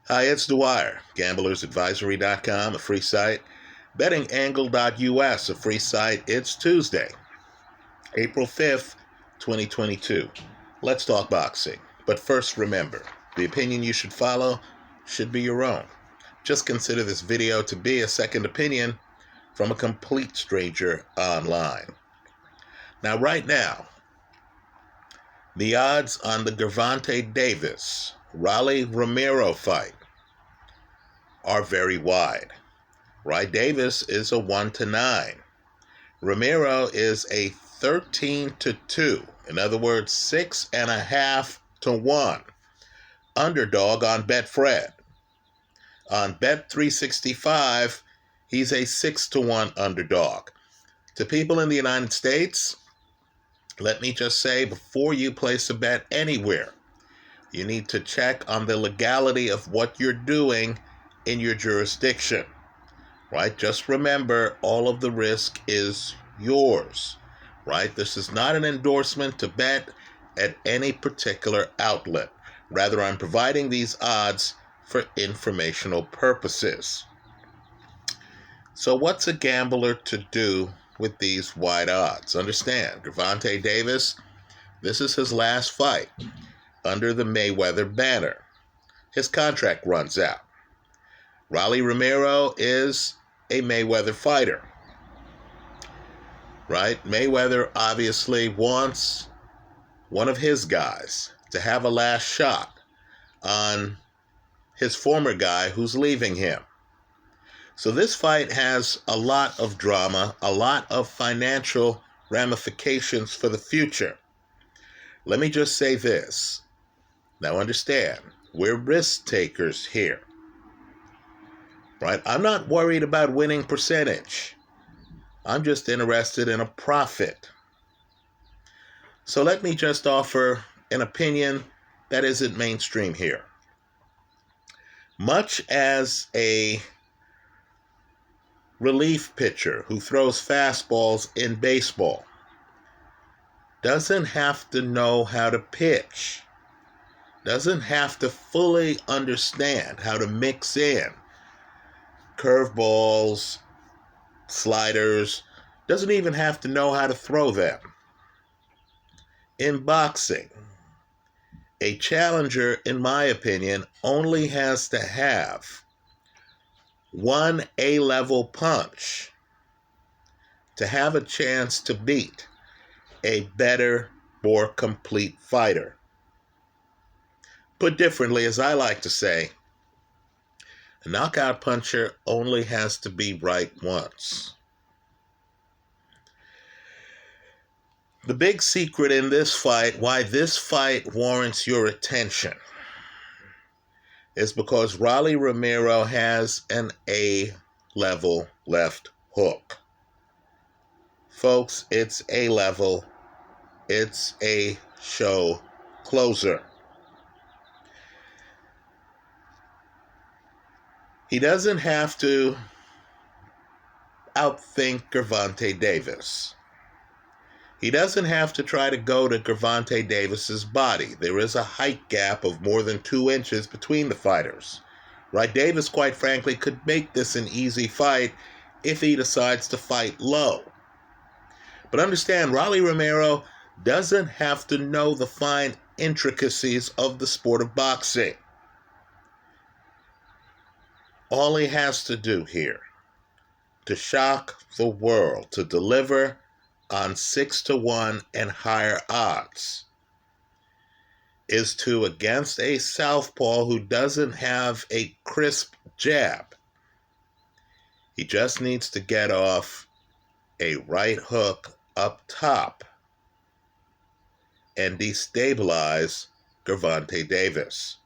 Hi, it's Dwyer, gamblersadvisory.com, a free site, bettingangle.us, a free site. It's Tuesday, April 5th, 2022. Let's talk boxing. But first, remember, the opinion you should follow should be your own. Just consider this video to be a second opinion from a complete stranger online. Now, right now, the odds on the Gervonta Romero fight are very wide. Right? Davis is a 1-9. Romero is a 13-2. In other words, 6.5 to 1. Underdog on Betfred. On Bet365, he's a 6 to 1 underdog. To people in the United States, let me just say, before you place a bet anywhere, you need to check on the legality of what you're doing in your jurisdiction. Right? Just remember, all of the risk is yours. Right? This is not an endorsement to bet at any particular outlet. Rather, I'm providing these odds for informational purposes. So what's a gambler to do with these wide odds? Understand, Gervonta Davis, this is his last fight under the Mayweather banner. His contract runs out. Romero is a Mayweather fighter. Right? Mayweather obviously wants one of his guys to have a last shot on his former guy who's leaving him. So this fight has a lot of drama, a lot of financial ramifications for the future. Let me just say this. Now understand, we're risk takers here. Right? I'm not worried about winning percentage. I'm just interested in a profit. So let me just offer an opinion that isn't mainstream here. Much as a relief pitcher who throws fastballs in baseball doesn't have to know how to pitch, doesn't have to fully understand how to mix in curveballs, sliders, doesn't even have to know how to throw them. In boxing, a challenger, in my opinion, only has to have one A-level punch to have a chance to beat a better, more complete fighter. Put differently, as I like to say, a knockout puncher only has to be right once. The big secret in this fight, why this fight warrants your attention, is because Romero has an A-level left hook. Folks, it's A-level. It's a show closer. He doesn't have to outthink Gervonta Davis. He doesn't have to try to go to Gervonta Davis's body. There is a height gap of more than 2 inches between the fighters. Right? Davis, quite frankly, could make this an easy fight if he decides to fight low. But understand, Romero doesn't have to know the fine intricacies of the sport of boxing. All he has to do here to shock the world, to deliver on 6 to 1 and higher odds, is to, against a southpaw who doesn't have a crisp jab, he just needs to get off a right hook up top and destabilize Gervonta Davis.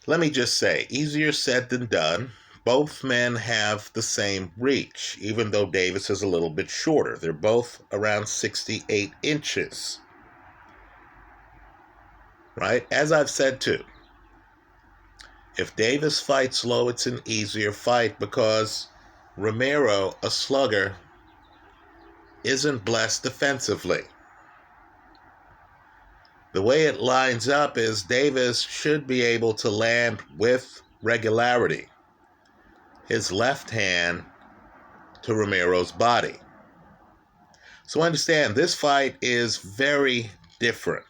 Let me just say, easier said than done. Both men have the same reach, even though Davis is a little bit shorter. They're both around 68 inches. Right? As I've said too, if Davis fights low, it's an easier fight because Romero, a slugger, isn't blessed defensively. The way it lines up is Davis should be able to land with regularity his left hand to Romero's body. So understand, this fight is very different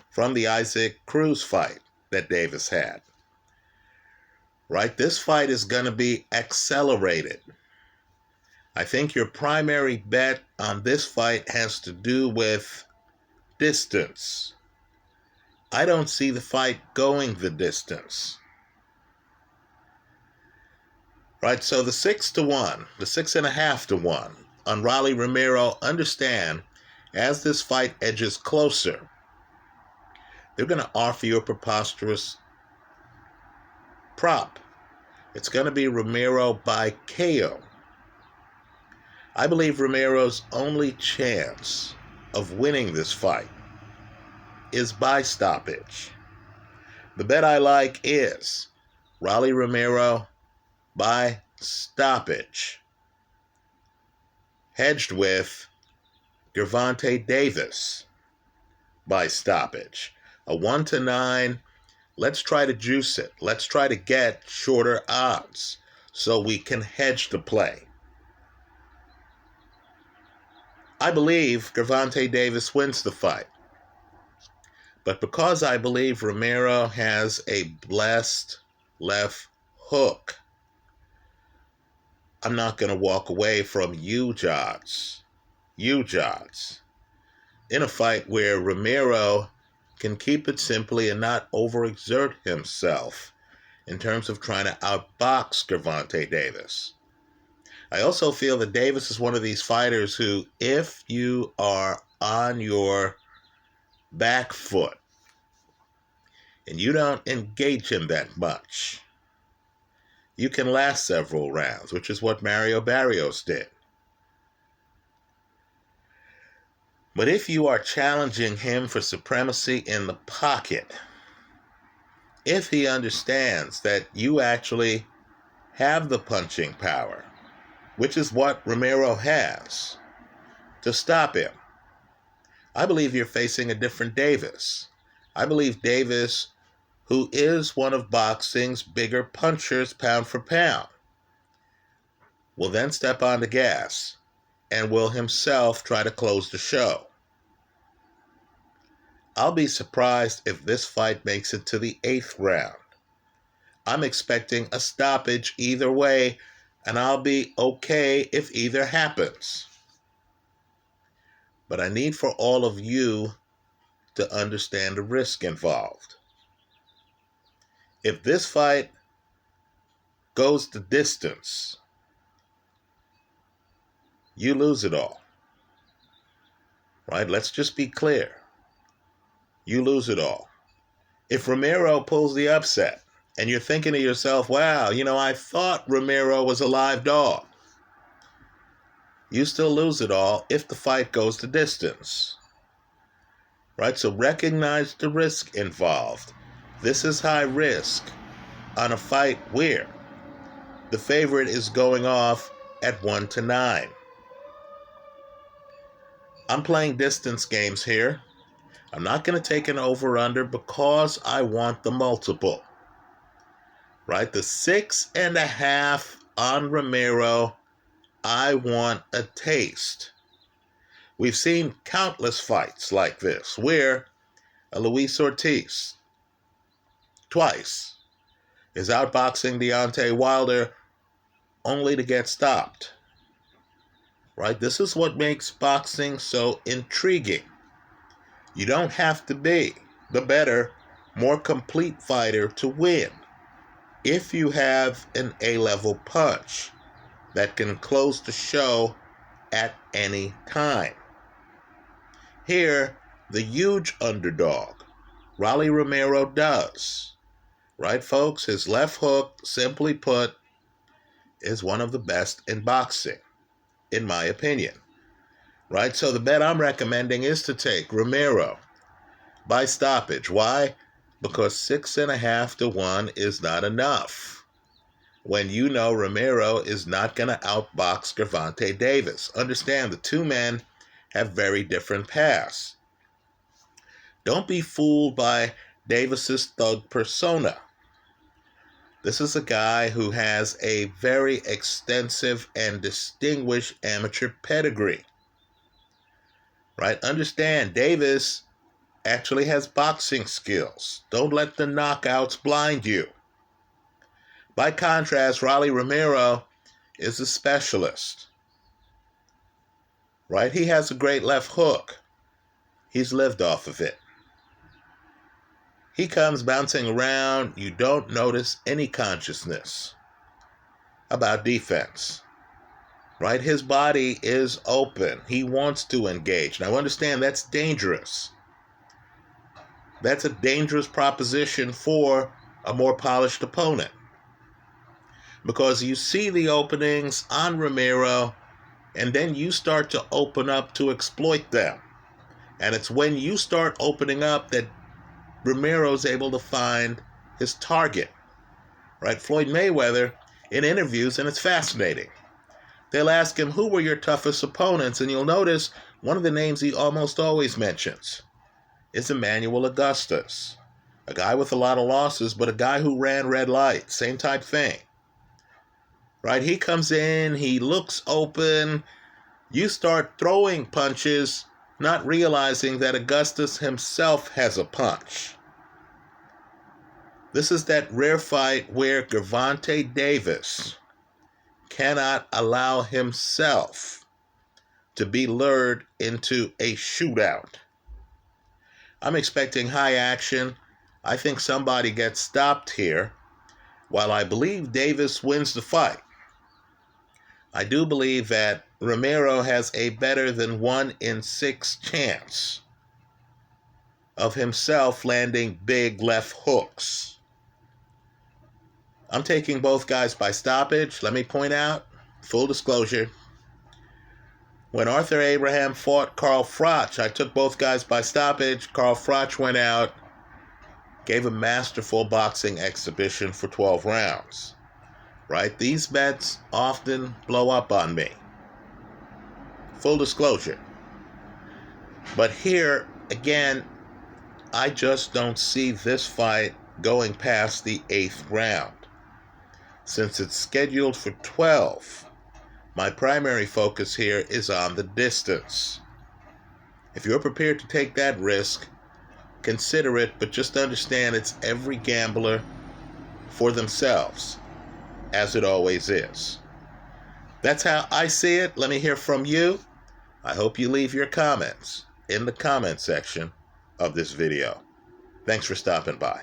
from the Isaac Cruz fight that Davis had. Right? This fight is going to be accelerated. I think your primary bet on this fight has to do with distance. I don't see the fight going the distance. Right, so the 6-1, the 6.5-1 on Rolly Romero, understand, as this fight edges closer, they're going to offer you a preposterous prop. It's going to be Romero by KO. I believe Romero's only chance of winning this fight is by stoppage. The bet I like is Rolly Romero by stoppage, hedged with Gervonta Davis by stoppage. A 1-9. Let's try to juice it. Let's try to get shorter odds so we can hedge the play. I believe Gervonta Davis wins the fight. But because I believe Romero has a blessed left hook, I'm not going to walk away from huge odds in a fight where Romero can keep it simply and not overexert himself in terms of trying to outbox Gervonta Davis. I also feel that Davis is one of these fighters who, if you are on your back foot and you don't engage him that much, you can last several rounds, which is what Mario Barrios did. But if you are challenging him for supremacy in the pocket, if he understands that you actually have the punching power, which is what Romero has, to stop him, I believe you're facing a different Davis. I believe Davis, who is one of boxing's bigger punchers pound for pound, will then step on the gas and will himself try to close the show. I'll be surprised if this fight makes it to the 8th round. I'm expecting a stoppage either way, and I'll be okay if either happens. But I need for all of you to understand the risk involved. If this fight goes the distance, you lose it all. Right? Let's just be clear. You lose it all. If Romero pulls the upset, and you're thinking to yourself, wow, I thought Romero was a live dog, you still lose it all if the fight goes the distance. Right? So recognize the risk involved. This is high risk on a fight where the favorite is going off at 1-9. I'm playing distance games here. I'm not going to take an over-under because I want the multiple. Right? The 6.5 on Romero, I want a taste. We've seen countless fights like this where a Luis Ortiz twice is outboxing Deontay Wilder only to get stopped. Right? This is what makes boxing so intriguing. You don't have to be the better, more complete fighter to win. If you have an A-level punch that can close the show at any time. Here, the huge underdog, Rolly Romero, does. Right, folks? His left hook, simply put, is one of the best in boxing, in my opinion. Right? So the bet I'm recommending is to take Romero by stoppage. Why? Because 6.5-1 is not enough when you know Romero is not going to outbox Gervonta Davis. Understand, the two men have very different paths. Don't be fooled by Davis's thug persona. This is a guy who has a very extensive and distinguished amateur pedigree. Right? Understand, Davis actually has boxing skills. Don't let the knockouts blind you. By contrast, Rolly Romero is a specialist. Right? He has a great left hook. He's lived off of it. He comes bouncing around. You don't notice any consciousness about defense. Right? His body is open. He wants to engage. Now understand, that's dangerous. That's a dangerous proposition for a more polished opponent. Because you see the openings on Romero, and then you start to open up to exploit them. And it's when you start opening up that Romero's able to find his target. Right? Floyd Mayweather, in interviews, and it's fascinating, they'll ask him, who were your toughest opponents? And you'll notice one of the names he almost always mentions is Emmanuel Augustus. A guy with a lot of losses, but a guy who ran red light. Same type thing. Right? He comes in, he looks open. You start throwing punches, not realizing that Augustus himself has a punch. This is that rare fight where Gervonta Davis cannot allow himself to be lured into a shootout. I'm expecting high action. I think somebody gets stopped here. While I believe Davis wins the fight, I do believe that Romero has a better than 1 in 6 chance of himself landing big left hooks. I'm taking both guys by stoppage. Let me point out, full disclosure, when Arthur Abraham fought Carl Froch, I took both guys by stoppage. Carl Froch went out, gave a masterful boxing exhibition for 12 rounds. Right? These bets often blow up on me. Full disclosure. But here, again, I just don't see this fight going past the 8th round. Since it's scheduled for 12, my primary focus here is on the distance. If you're prepared to take that risk, consider it, but just understand it's every gambler for themselves, as it always is. That's how I see it. Let me hear from you. I hope you leave your comments in the comment section of this video. Thanks for stopping by.